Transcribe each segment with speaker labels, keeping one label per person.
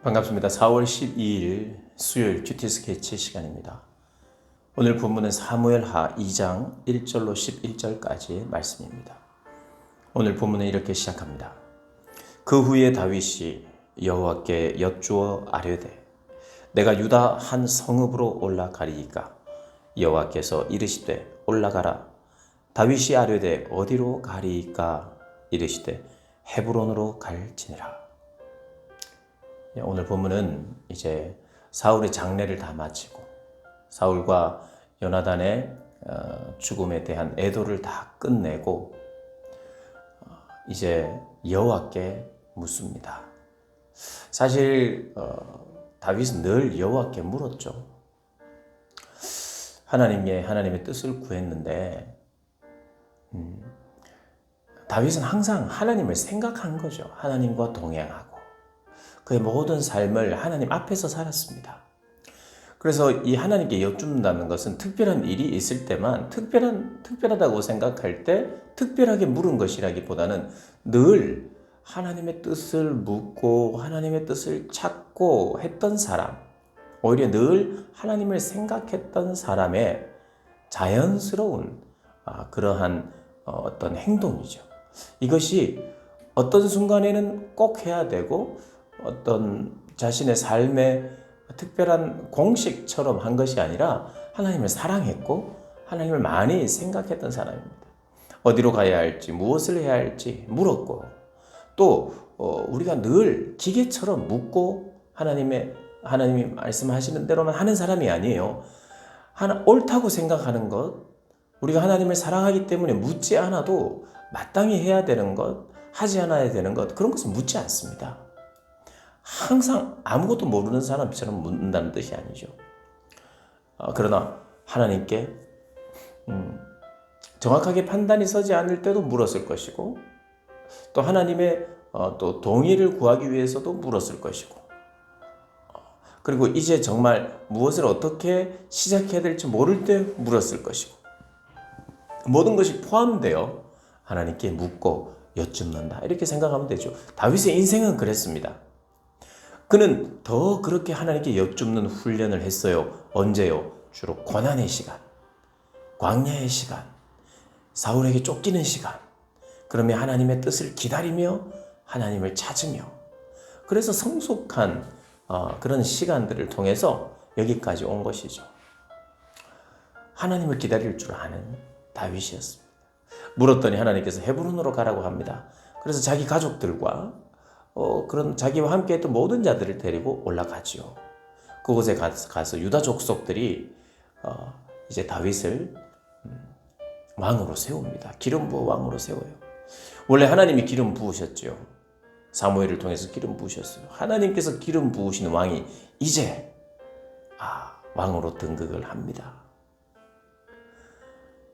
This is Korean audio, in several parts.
Speaker 1: 반갑습니다. 4월 12일 수요일 큐티 스케치 시간입니다. 오늘 본문은 사무엘하 2장 1절로 11절까지의 말씀입니다. 오늘 본문은 이렇게 시작합니다. 그 후에 다윗이 여호와께 여쭈어 아뢰되 내가 유다 한 성읍으로 올라가리이까 여호와께서 이르시되 올라가라. 다윗이 아뢰되 어디로 가리이까 이르시되 헤브론으로 갈지니라. 오늘 본문은 이제 사울의 장례를 다 마치고 사울과 요나단의 죽음에 대한 애도를 다 끝내고 이제 여호와께 묻습니다. 사실 다윗은 늘 여호와께 물었죠. 하나님의 뜻을 구했는데 다윗은 항상 하나님을 생각한 거죠. 하나님과 동행하고 그의 모든 삶을 하나님 앞에서 살았습니다. 그래서 이 하나님께 여쭙는다는 것은 특별한 일이 있을 때만 특별하다고 생각할 때 특별하게 물은 것이라기보다는 늘 하나님의 뜻을 묻고 하나님의 뜻을 찾고 했던 사람, 오히려 늘 하나님을 생각했던 사람의 자연스러운 그러한 어떤 행동이죠. 이것이 어떤 순간에는 꼭 해야 되고 어떤 자신의 삶의 특별한 공식처럼 한 것이 아니라 하나님을 사랑했고 하나님을 많이 생각했던 사람입니다. 어디로 가야 할지 무엇을 해야 할지 물었고 또 우리가 늘 기계처럼 묻고 하나님이 말씀하시는 대로만 하는 사람이 아니에요. 옳다고 생각하는 것, 우리가 하나님을 사랑하기 때문에 묻지 않아도 마땅히 해야 되는 것, 하지 않아야 되는 것, 그런 것은 묻지 않습니다. 항상 아무것도 모르는 사람처럼 묻는다는 뜻이 아니죠. 그러나 하나님께 정확하게 판단이 서지 않을 때도 물었을 것이고 또 하나님의 또 동의를 구하기 위해서도 물었을 것이고 그리고 이제 정말 무엇을 어떻게 시작해야 될지 모를 때 물었을 것이고 모든 것이 포함되어 하나님께 묻고 여쭙는다 이렇게 생각하면 되죠. 다윗의 인생은 그랬습니다. 그는 더 그렇게 하나님께 여쭙는 훈련을 했어요. 언제요? 주로 고난의 시간, 광야의 시간, 사울에게 쫓기는 시간. 그러면 하나님의 뜻을 기다리며 하나님을 찾으며 그래서 성숙한 그런 시간들을 통해서 여기까지 온 것이죠. 하나님을 기다릴 줄 아는 다윗이었습니다. 물었더니 하나님께서 헤브론으로 가라고 합니다. 그래서 자기 가족들과 그런 자기와 함께 했던 모든 자들을 데리고 올라가지요. 그곳에 가서 유다 족속들이 이제 다윗을 왕으로 세웁니다. 기름 부어 왕으로 세워요. 원래 하나님이 기름 부으셨죠. 사무엘을 통해서 기름 부으셨어요. 하나님께서 기름 부으신 왕이 이제 왕으로 등극을 합니다.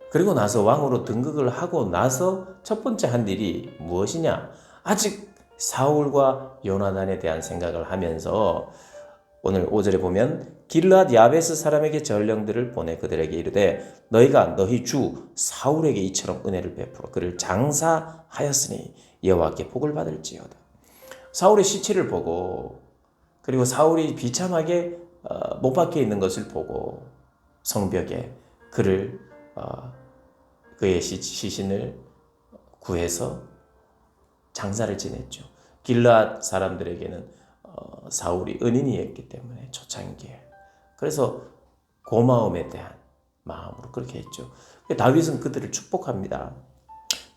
Speaker 1: 그리고 나서 왕으로 등극을 하고 나서 첫 번째 한 일이 무엇이냐? 아직 사울과 요나단에 대한 생각을 하면서 오늘 5절에 보면 길르앗 야베스 사람에게 전령들을 보내 그들에게 이르되 너희가 너희 주 사울에게 이처럼 은혜를 베풀어 그를 장사하였으니 여호와께 복을 받을지어다. 사울의 시체를 보고 그리고 사울이 비참하게 못 박혀 있는 것을 보고 성벽에 그의 시신을 구해서 장사를 지냈죠. 길르앗 사람들에게는 사울이 은인이었기 때문에 초창기에 그래서 고마움에 대한 마음으로 그렇게 했죠. 다윗은 그들을 축복합니다.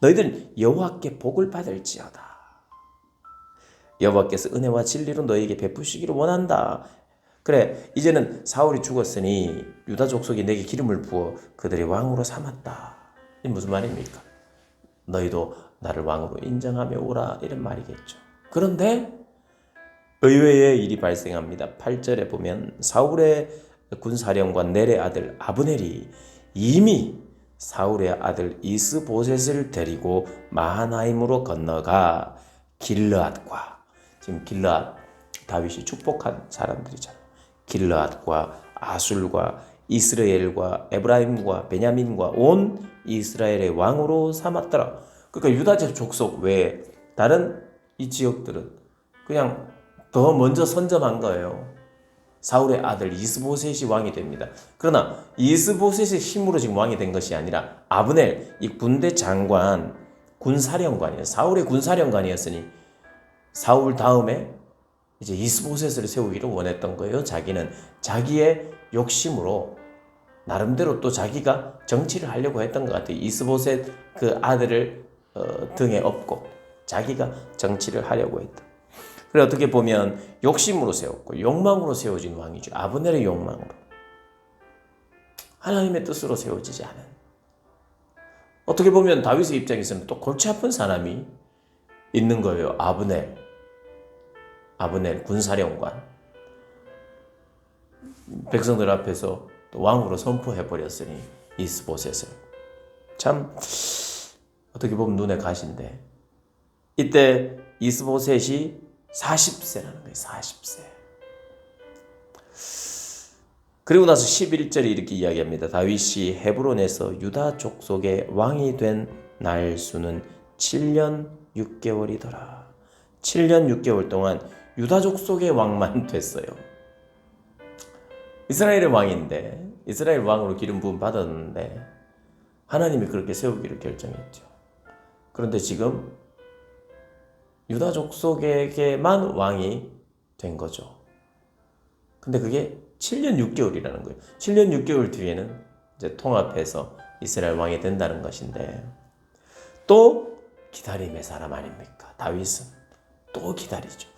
Speaker 1: 너희들 여호와께 복을 받을지어다. 여호와께서 은혜와 진리로 너희에게 베푸시기를 원한다. 그래 이제는 사울이 죽었으니 유다 족속이 내게 기름을 부어 그들의 왕으로 삼았다. 이게 무슨 말입니까? 너희도 나를 왕으로 인정하며 오라 이런 말이겠죠. 그런데 의외의 일이 발생합니다. 8절에 보면 사울의 군사령관 넬의 아들 아브넬이 이미 사울의 아들 이스보셋을 데리고 마하나임으로 건너가 길르앗과 지금 길르앗 다윗이 축복한 사람들이잖아요. 길르앗과 아술과 이스라엘과 에브라임과 베냐민과 온 이스라엘의 왕으로 삼았더라. 그러니까 유다 족속 외에 다른 이 지역들은 그냥 더 먼저 선점한 거예요. 사울의 아들 이스보셋이 왕이 됩니다. 그러나 이스보셋의 힘으로 지금 왕이 된 것이 아니라 아브넬, 이 군대 장관, 군사령관이에요. 사울의 군사령관이었으니 사울 다음에 이제 이스보셋을 세우기를 원했던 거예요. 자기는 자기의 욕심으로 나름대로 또 자기가 정치를 하려고 했던 것 같아요. 이스보셋 그 아들을 등에 업고 자기가 정치를 하려고 했다. 그래 어떻게 보면 욕심으로 세웠고 욕망으로 세워진 왕이죠. 아브넬의 욕망으로. 하나님의 뜻으로 세워지지 않은. 어떻게 보면 다윗의 입장에서는 또 골치 아픈 사람이 있는 거예요. 아브넬 군사령관. 백성들 앞에서 또 왕으로 선포해버렸으니 이스보셋을. 참 어떻게 보면 눈에 가시인데 이때 이스보셋이 40세라는 거예요. 40세. 그리고 나서 11절에 이렇게 이야기합니다. 다윗이 헤브론에서 유다 족속의 왕이 된 날수는 7년 6개월이더라. 7년 6개월 동안 유다 족속의 왕만 됐어요. 이스라엘의 왕인데, 이스라엘 왕으로 기름 부음 받았는데 하나님이 그렇게 세우기를 결정했죠. 그런데 지금 유다 족속에게만 왕이 된 거죠. 근데 그게 7년 6개월이라는 거예요. 7년 6개월 뒤에는 이제 통합해서 이스라엘 왕이 된다는 것인데 또 기다림의 사람 아닙니까? 다윗은 또 기다리죠.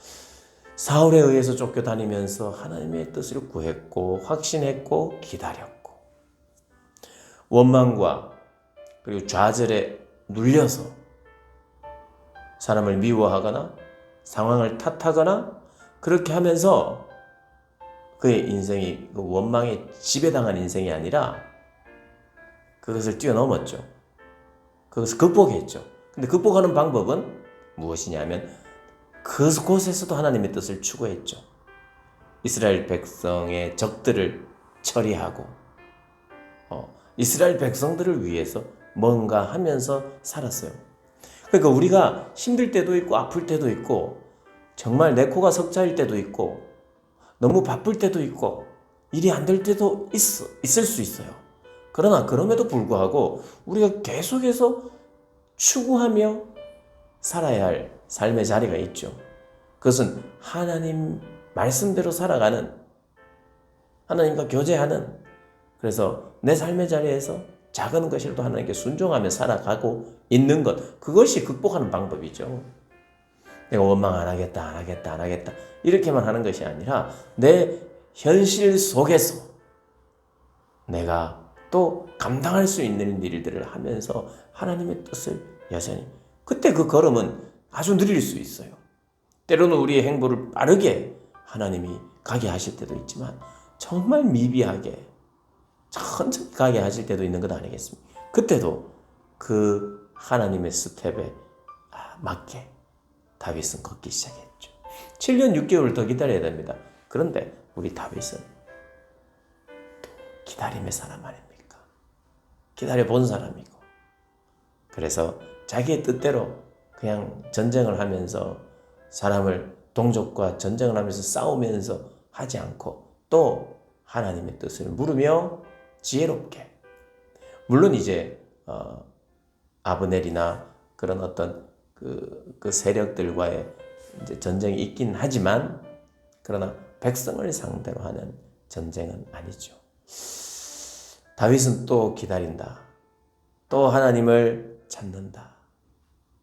Speaker 1: 사울에 의해서 쫓겨다니면서 하나님의 뜻을 구했고 확신했고 기다렸고 원망과 그리고 좌절에 눌려서 사람을 미워하거나 상황을 탓하거나 그렇게 하면서 그의 인생이 원망에 지배당한 인생이 아니라 그것을 뛰어넘었죠. 그것을 극복했죠. 근데 극복하는 방법은 무엇이냐면 그곳에서도 하나님의 뜻을 추구했죠. 이스라엘 백성의 적들을 처리하고 이스라엘 백성들을 위해서 뭔가 하면서 살았어요. 그러니까 우리가 힘들 때도 있고 아플 때도 있고 정말 내 코가 석자일 때도 있고 너무 바쁠 때도 있고 일이 안 될 때도 있을 수 있어요. 그러나 그럼에도 불구하고 우리가 계속해서 추구하며 살아야 할 삶의 자리가 있죠. 그것은 하나님 말씀대로 살아가는, 하나님과 교제하는, 그래서 내 삶의 자리에서 작은 것이라도 하나님께 순종하며 살아가고 있는 것, 그것이 극복하는 방법이죠. 내가 원망 안 하겠다 이렇게만 하는 것이 아니라 내 현실 속에서 내가 또 감당할 수 있는 일들을 하면서 하나님의 뜻을 여전히, 그때 그 걸음은 아주 느릴 수 있어요. 때로는 우리의 행보를 빠르게 하나님이 가게 하실 때도 있지만 정말 미비하게 천천히 가게 하실 때도 있는 것 아니겠습니까? 그때도 그 하나님의 스텝에 맞게 다윗은 걷기 시작했죠. 7년 6개월 더 기다려야 됩니다. 그런데 우리 다윗은 또 기다림의 사람 아닙니까? 기다려본 사람이고, 그래서 자기의 뜻대로 그냥 전쟁을 하면서 사람을, 동족과 전쟁을 하면서 싸우면서 하지 않고 또 하나님의 뜻을 물으며 지혜롭게, 물론 이제 아브넬이나 그런 어떤 그 세력들과의 이제 전쟁이 있긴 하지만, 그러나 백성을 상대로 하는 전쟁은 아니죠. 다윗은 또 기다린다. 또 하나님을 찾는다.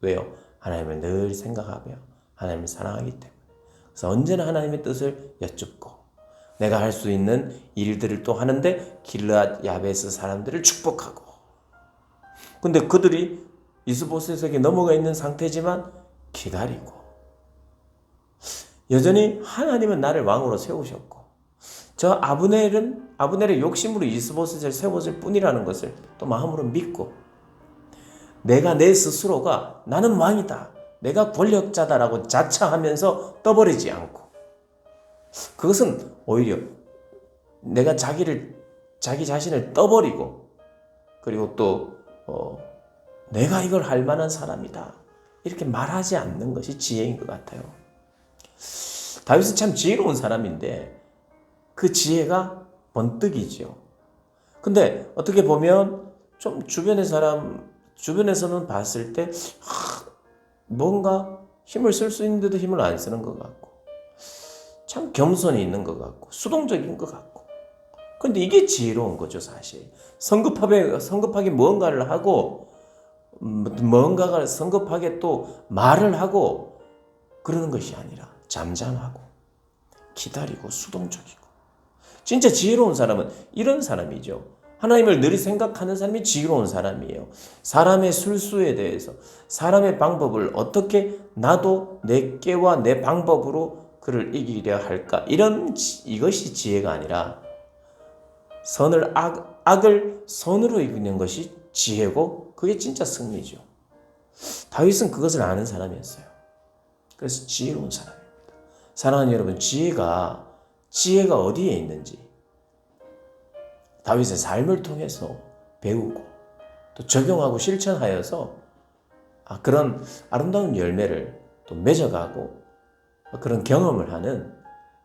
Speaker 1: 왜요? 하나님을 늘 생각하며 하나님을 사랑하기 때문에. 그래서 언제나 하나님의 뜻을 여쭙고 내가 할 수 있는 일들을 또 하는데 길르앗 야베스 사람들을 축복하고, 근데 그들이 이스보셋에게 넘어가 있는 상태지만 기다리고, 여전히 하나님은 나를 왕으로 세우셨고 저 아브넬의 욕심으로 이스보셋을 세웠을 뿐이라는 것을 또 마음으로 믿고, 내가 내 스스로가 나는 왕이다, 내가 권력자다라고 자처하면서 떠버리지 않고, 그것은 오히려 내가 자기 자신을 떠버리고, 그리고 또 내가 이걸 할 만한 사람이다 이렇게 말하지 않는 것이 지혜인 것 같아요. 다윗은 참 지혜로운 사람인데 그 지혜가 번뜩이죠. 근데 어떻게 보면 좀 주변에서는 봤을 때 뭔가 힘을 쓸 수 있는데도 힘을 안 쓰는 것 같고 참 겸손이 있는 것 같고 수동적인 것 같고 근데 이게 지혜로운 거죠 사실. 성급하게 무언가를 하고 뭔가가 성급하게 또 말을 하고 그러는 것이 아니라 잠잠하고 기다리고 수동적이고 진짜 지혜로운 사람은 이런 사람이죠. 하나님을 늘 생각하는 사람이 지혜로운 사람이에요. 사람의 술수에 대해서 사람의 방법을 어떻게 나도 내 깨와 내 방법으로 그를 이기려 할까 이것이 지혜가 아니라 악을 선으로 이기는 것이 지혜고 그게 진짜 승리죠. 다윗은 그것을 아는 사람이었어요. 그래서 지혜로운 사람입니다. 사랑하는 여러분, 지혜가 어디에 있는지 다윗의 삶을 통해서 배우고 또 적용하고 실천하여서 그런 아름다운 열매를 또 맺어가고 그런 경험을 하는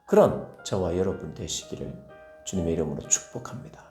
Speaker 1: 그런 저와 여러분 되시기를 주님의 이름으로 축복합니다.